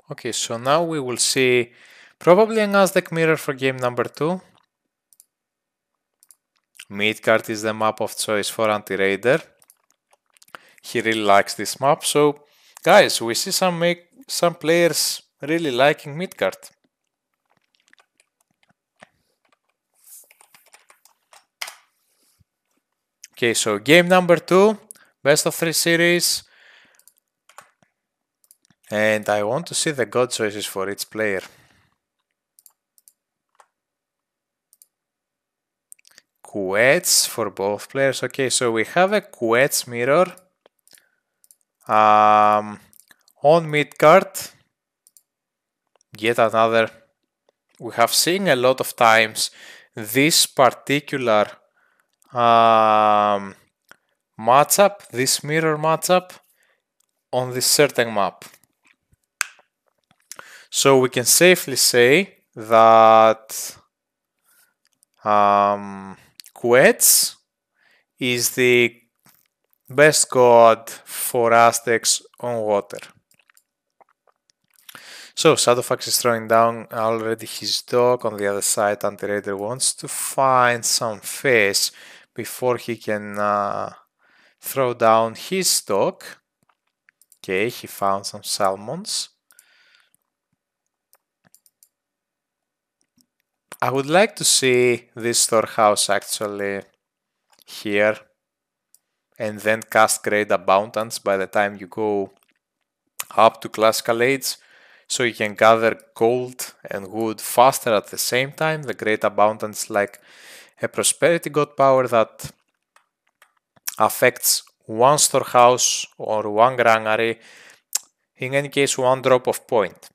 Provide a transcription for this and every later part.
Okay, so now we will see probably an Aztec mirror for game number 2. Midgard is the map of choice for Antiraider. He really likes this map, so guys, we see some players really liking Midgard. Okay, so game number 2, best of 3 series. And I want to see the god choices for each player. Quets for both players. Okay, so we have a Quets mirror on Midgard. Yet another. We have seen a lot of times this particular matchup, this mirror matchup on this certain map. So we can safely say that Quets is the best god for Aztecs on water. So Shadowfax is throwing down already his dog. On the other side, Antiraider wants to find some fish before he can throw down his dog. Okay, he found some salmons. I would like to see this storehouse actually here and then cast Great Abundance by the time you go up to Classical Age, so you can gather gold and wood faster at the same time. The Great Abundance, like a prosperity god power that affects one storehouse or one granary, in any case one drop of point.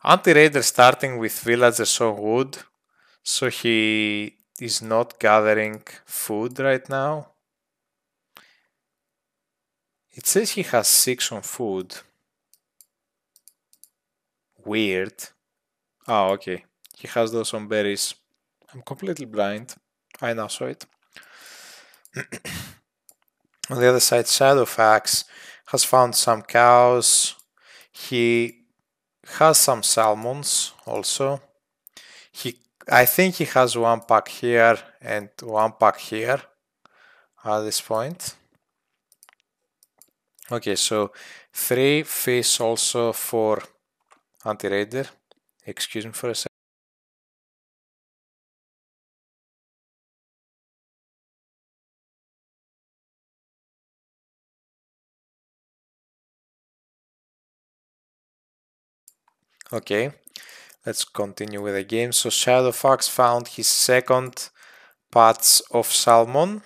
Antiraider starting with villagers on wood, so he is not gathering food right now. It says he has 6 on food. Weird. Oh, okay. He has those on berries. I'm completely blind. I now saw it. On the other side, Shadowfax has found some cows. He has some salmons also. I think he has one pack here and one pack here at this point. Okay, so 3 fish also for Antiraider. Excuse me for a second. Okay, let's continue with the game. So Shadowfax found his second patch of salmon.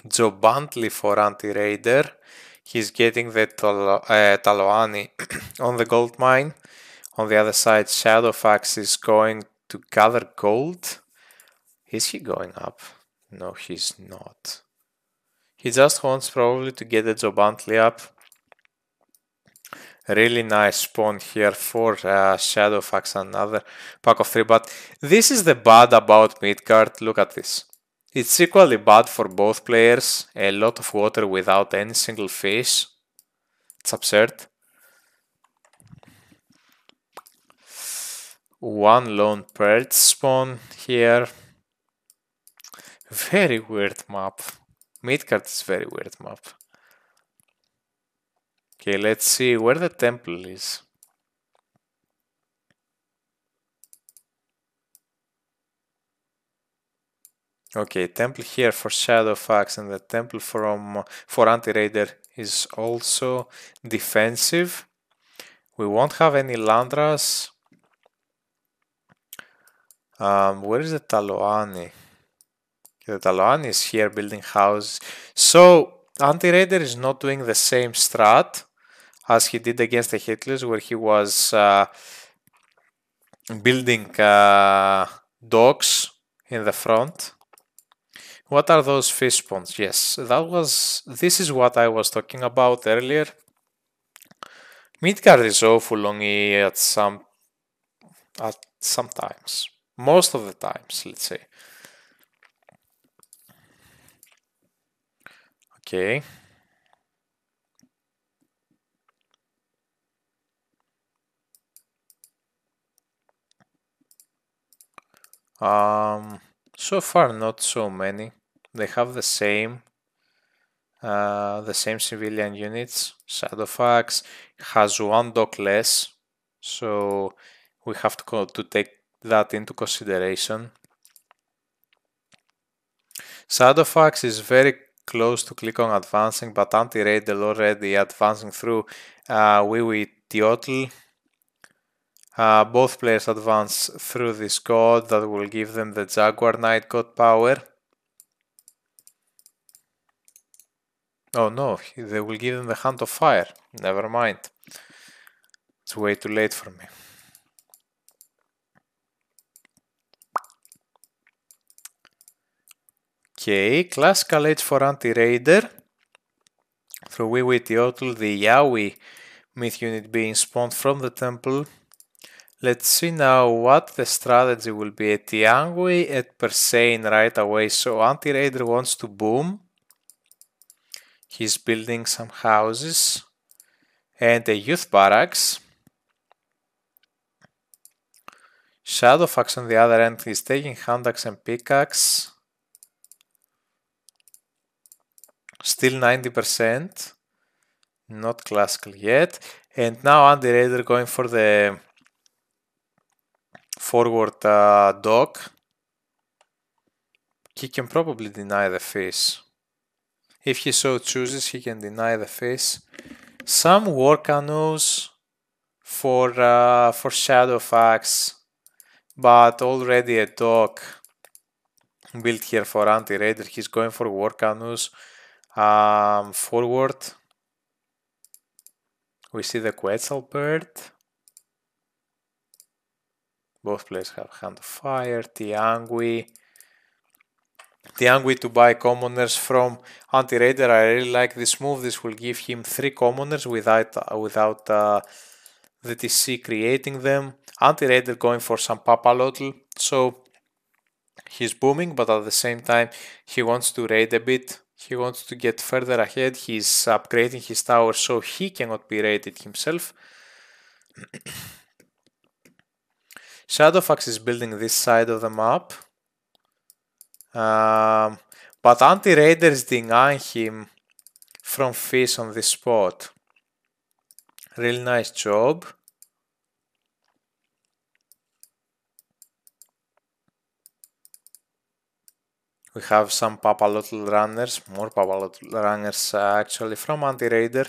Jobantly for Antiraider. He's getting the Taloani on the gold mine. On the other side, Shadowfax is going to gather gold. Is he going up? No, he's not. He just wants probably to get the Jobantly up. Really nice spawn here for Shadowfax, another pack of 3. But this is the bad about Midgard. Look at this. It's equally bad for both players. A lot of water without any single fish. It's absurd. One lone perch spawn here. Very weird map. Midgard is very weird map. Okay, let's see where the temple is. Okay, temple here for Shadowfax and the temple for Antiraider is also defensive. We won't have any Landras. Where is the Taloani? The Taloani is here building houses. So Antiraider is not doing the same strat as he did against the Hitlers, where he was building docks in the front. What are those fish spawns? Yes, this is what I was talking about earlier. Midgard is awful only at some times. Most of the times, let's say. Okay. So far not so many. They have the same civilian units. Shadowfax has one dock less, so we have to take that into consideration. Shadowfax is very close to click on advancing, but Antiraider already advancing through Wee Teotl. Both players advance through this god that will give them the Jaguar Knight god power. Oh no, they will give them the Hand of Fire. Never mind. It's way too late for me. Okay, classical age for Antiraider. Through Wee Teotl, the Yaoi myth unit being spawned from the temple. Let's see now what the strategy will be at Tiangui at Persane right away. So Antiraider wants to boom. He's building some houses and a youth barracks. Shadowfax on the other end is taking handaxe and pickaxe. Still 90%. Not classical yet. And now Antiraider going for the forward dock. He can probably deny the fish. If he so chooses, he can deny the fish. Some war canoes for Shadowfax, but already a dock built here for Antiraider. He's going for war canoes forward. We see the Quetzal bird. Both players have Hand of Fire, Tiangui. Tiangui to buy commoners from Antiraider. I really like this move. This will give him 3 commoners without the TC creating them. Antiraider going for some Papalotl. So he's booming, but at the same time he wants to raid a bit. He wants to get further ahead. He's upgrading his tower so he cannot be raided himself. Shadowfax is building this side of the map. But Antiraider is denying him from fish on this spot. Really nice job. We have some Papalotl runners, more Papalotl runners actually from Antiraider.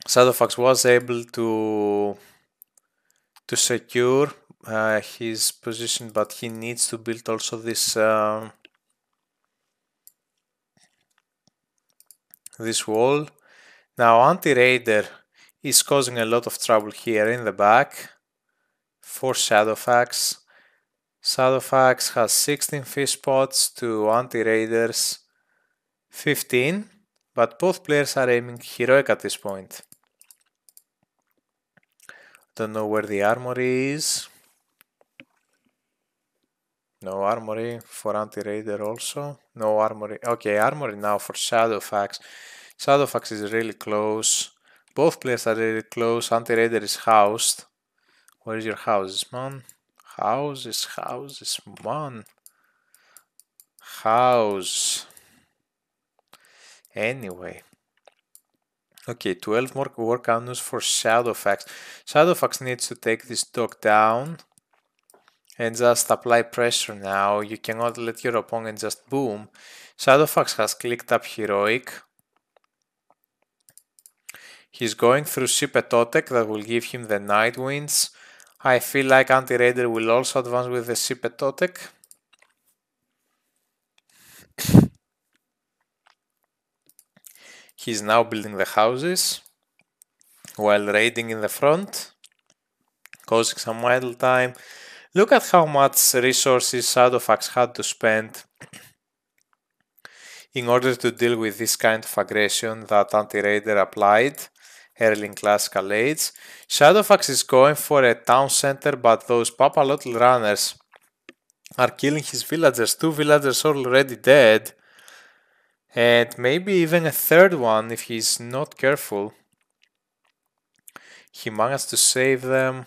Shadowfax was able to secure his position, but he needs to build also this this wall. Now Antiraider is causing a lot of trouble here in the back for Shadowfax. Shadowfax has 16 fish spots to Antiraider's 15, but both players are aiming heroic at this point. Don't know where the armory is. No armory for Antiraider also. No armory. Okay, armory now for Shadowfax. Shadowfax is really close. Both players are really close. Antiraider is housed. Where is your houses, man? Houses, man. House. Anyway. Okay, 12 more war cannons for Shadowfax. Shadowfax needs to take this dock down and just apply pressure now. You cannot let your opponent just boom. Shadowfax has clicked up heroic. He's going through Shipetotek that will give him the night winds. I feel like Antiraider will also advance with the Shipetotek. He's now building the houses while raiding in the front, causing some idle time. Look at how much resources Shadowfax had to spend in order to deal with this kind of aggression that Antiraider applied early in Classical Age. Shadowfax is going for a town center, but those Papalotl runners are killing his villagers. 2 villagers already dead, and maybe even a third one if he's not careful. He managed to save them.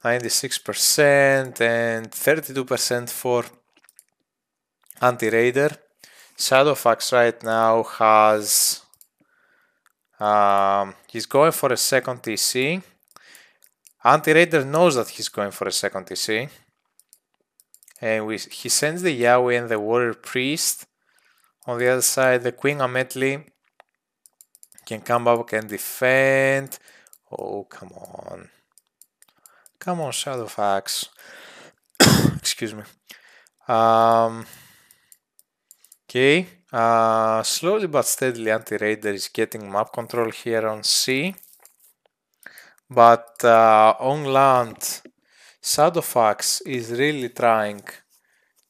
96% and 32% for Antiraider. Shadowfax right now has he's going for a second TC. Antiraider knows that he's going for a second TC. And he sends the Yahweh and the Warrior Priest. On the other side, the Queen Ametli can come up and defend. Oh, come on. Come on, Shadowfax. Excuse me. Okay. Slowly but steadily, Antiraider is getting map control here on C. But on land, Shadowfax is really trying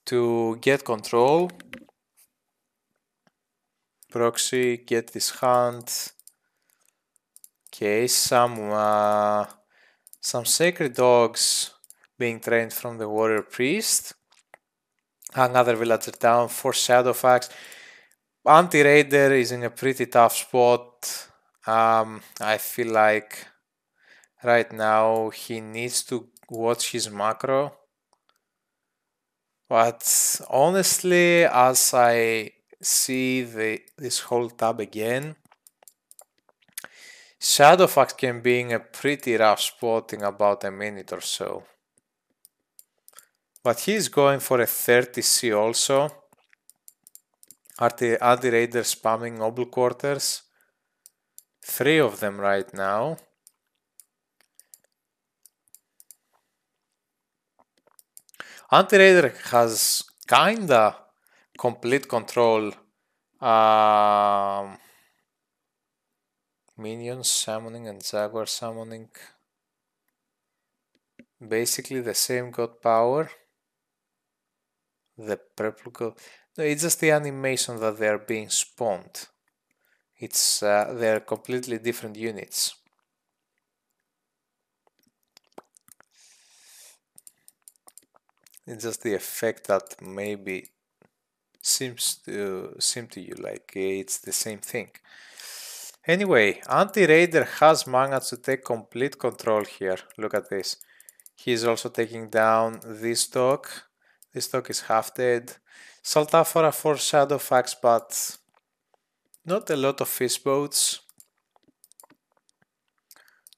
to get control. Proxy, get this hand. Okay, some sacred dogs being trained from the warrior priest. Another villager down for Shadowfax. Antiraider is in a pretty tough spot. I feel like right now he needs to watch his macro. But honestly, as I see this whole tab again, Shadowfax can be in a pretty rough spot in about a minute or so. But he's going for a 30C also. Antiraider spamming noble quarters. 3 of them right now. Antiraider has kinda complete control. Minions summoning and Jaguar summoning. Basically the same god power. The purple god. No, it's just the animation that they are being spawned. It's they're completely different units. It's just the effect that maybe seems to you like it's the same thing. Anyway, Antiraider has managed to take complete control here. Look at this. He's also taking down this dog. This dog is half dead. Saltaphora for Shadowfax, but not a lot of fish boats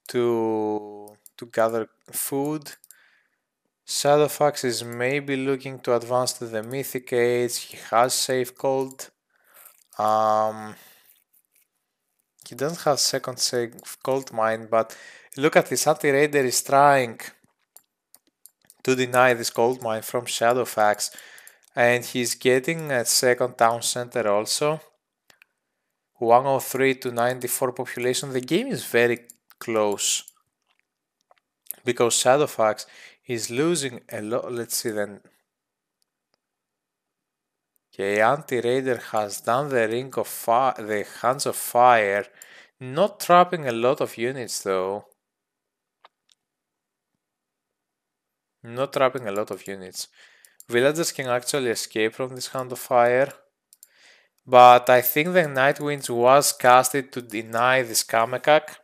to gather food. Shadowfax is maybe looking to advance to the Mythic Age. He has Safe Gold. He doesn't have second Safe Gold Mine, but look at this. Antiraider is trying to deny this gold mine from Shadowfax, and he's getting a second town center also. 103 to 94 population. The game is very close because Shadowfax is losing a lot. Let's see then. Okay, Antiraider has done the ring of fire, the hands of fire, not trapping a lot of units though. Not trapping a lot of units. Villagers can actually escape from this hand of fire. But I think the Nightwinds was casted to deny this Kamekak.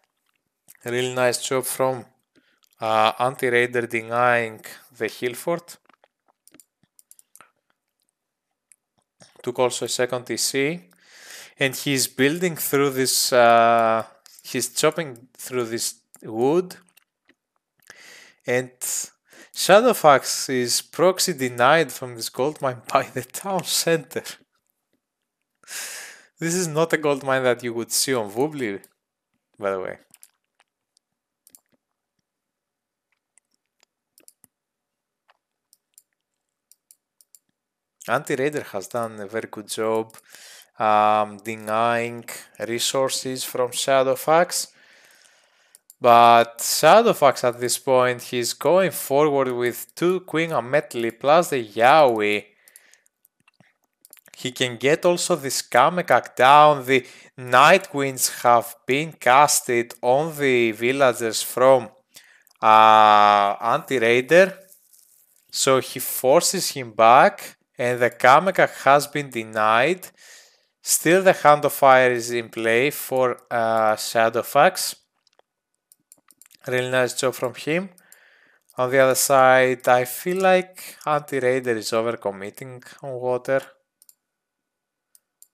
Really nice job from Antiraider denying the Hillfort. Took also a second TC. And he's building through this, he's chopping through this wood. And Shadowfax is proxy denied from this gold mine by the town center. This is not a gold mine that you would see on Voobly, by the way. Antiraider has done a very good job denying resources from Shadowfax. But Shadowfax at this point, he's going forward with 2 Queen Ametli plus the Yahweh. He can get also this Kamekak down. The Nightwinds have been casted on the villagers from Antiraider. So he forces him back and the Kamekak has been denied. Still the Hand of Fire is in play for Shadowfax. Really nice job from him. On the other side, I feel like Antiraider is overcommitting on water.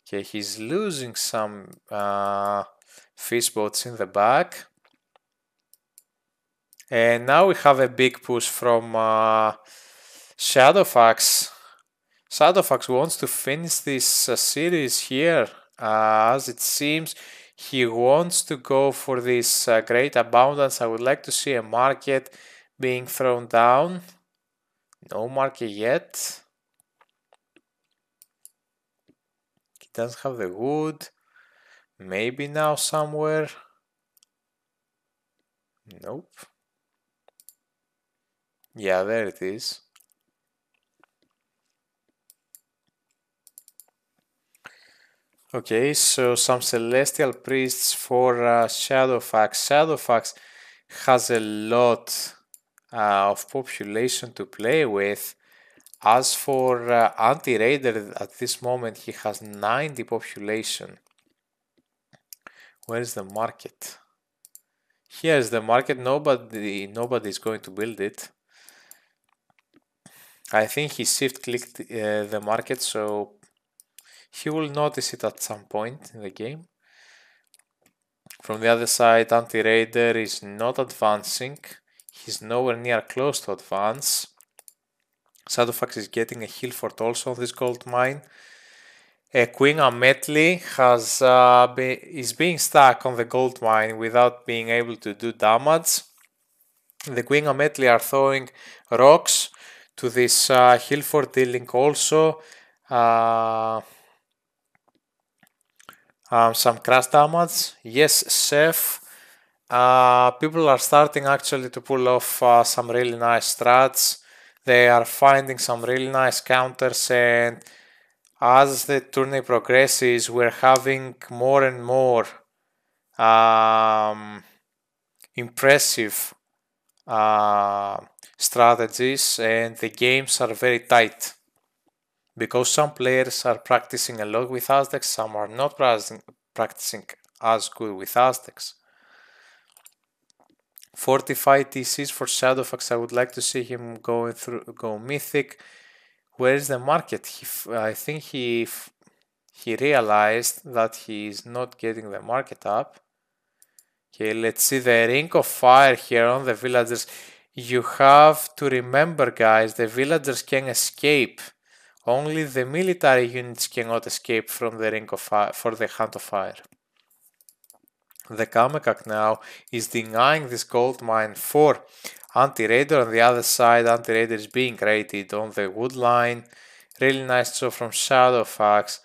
Okay, he's losing some fish boats in the back. And now we have a big push from Shadowfax. Shadowfax wants to finish this series here. As it seems, he wants to go for this great abundance. I would like to see a market being thrown down. No market yet. He doesn't have the wood. Maybe now somewhere. Nope. Yeah, there it is. Okay, so some celestial priests for Shadowfax. Shadowfax has a lot of population to play with. As for Antiraider, at this moment he has 90 population. Where is the market? Here is the market. Nobody is going to build it. I think he shift clicked the market, so he will notice it at some point in the game. From the other side, Antiraider is not advancing. He's nowhere near close to advance. Shadowfax is getting a hill fort also on this gold mine. Queen Ametli is being stuck on the gold mine without being able to do damage. The Queen Ametli are throwing rocks to this hill fort, dealing also some crash damage. Yes, chef. People are starting actually to pull off some really nice strats. They are finding some really nice counters, and as the tourney progresses, we're having more and more impressive strategies, and the games are very tight. Because some players are practicing a lot with Aztecs, some are not practicing as good with Aztecs. 45 TCs for Shadowfax. I would like to see him go mythic. Where is the market? I think he realized that he is not getting the market up. Okay, let's see the ring of fire here on the villagers. You have to remember, guys, the villagers can escape. Only the military units cannot escape from the ring of fire, for the hand of fire. The Kamekak now is denying this gold mine for Antiraider. On the other side, Antiraider is being raided on the wood line. Really nice job from Shadowfax.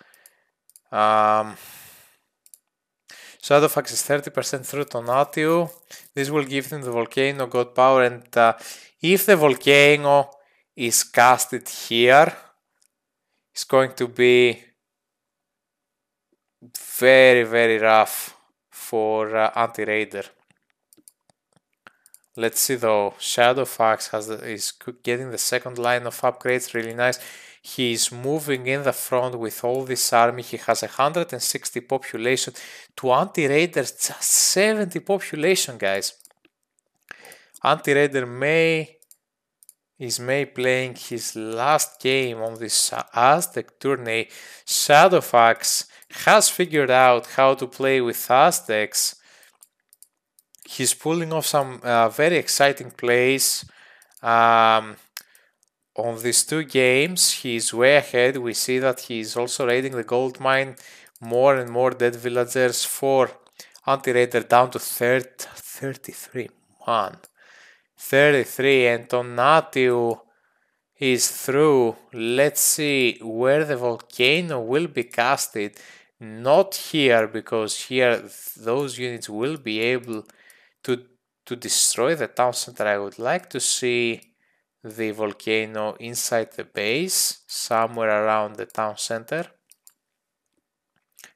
Shadowfax is 30% through Tonatiuh. This will give him the volcano god power, and if the volcano is casted here, it's going to be very, very rough for Antiraider. Let's see though. Shadowfax is getting the second line of upgrades, really nice. He is moving in the front with all this army. He has 160 population to Antiraider's just 70 population, guys. Antiraider is playing his last game on this Aztec Tourney. Shadowfax has figured out how to play with Aztecs. He's pulling off some very exciting plays. On these two games, he's way ahead. We see that he's also raiding the gold mine. More and more dead villagers for Antiraider, down to 33. Man, 33, and Tonatiuh is through. Let's see where the volcano will be casted. Not here, because here those units will be able to destroy the town center. I would like to see the volcano inside the base, somewhere around the town center,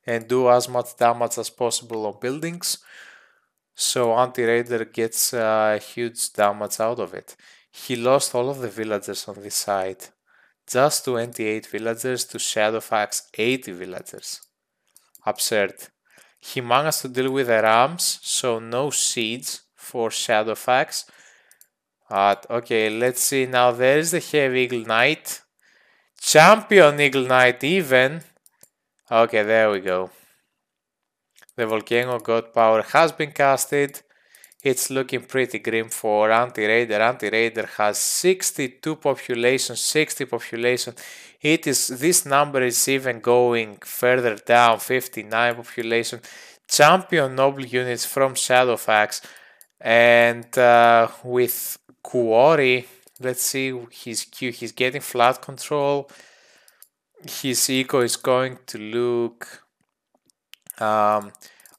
and do as much damage as possible on buildings, so Antiraider gets huge damage out of it. He lost all of the villagers on this side. Just 28 villagers to Shadowfax 80 villagers. Absurd. He managed to deal with the rams, so no siege for Shadowfax. Okay, let's see. Now there's the Heavy Eagle Knight. Champion Eagle Knight even. Okay, there we go. The Volcano God Power has been casted. It's looking pretty grim for Antiraider. Antiraider has 62 population, 60 population. This number is even going further down, 59 population. Champion Noble units from Shadowfax. And with Kuori, let's see his Q. He's getting flat control. His eco is going to look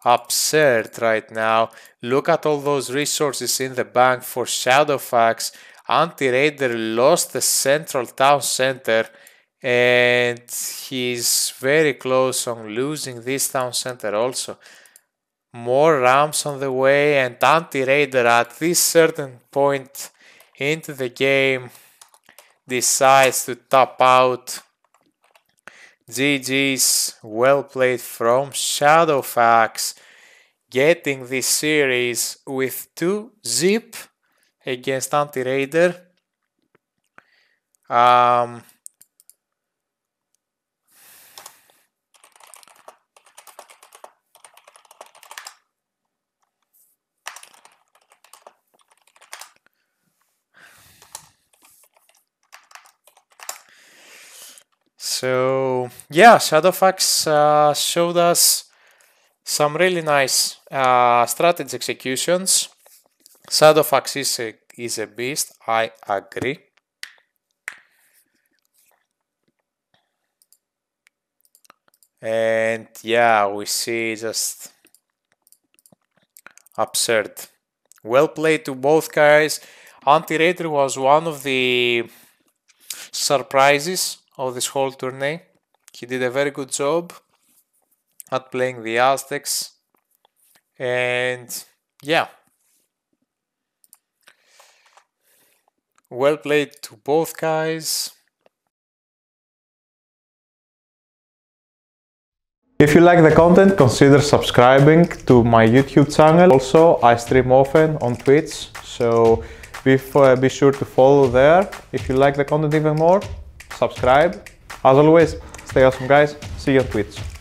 absurd right now. Look at all those resources in the bank for Shadowfax. Antiraider lost the central town center and he's very close on losing this town center also. More ramps on the way, and Antiraider at this certain point into the game decides to tap out. GG's, well played from Shadowfax, getting this series with 2 zip against Antiraider. So yeah, Shadowfax showed us some really nice strategy executions. Shadowfax is a beast, I agree. And yeah, we see just absurd. Well played to both guys. Antiraider was one of the surprises of this whole tourney. He did a very good job at playing the Aztecs. And yeah, well played to both guys. If you like the content, consider subscribing to my YouTube channel. Also, I stream often on Twitch, so be sure to follow there. If you like the content even more, subscribe. As always, stay awesome guys. See you on Twitch.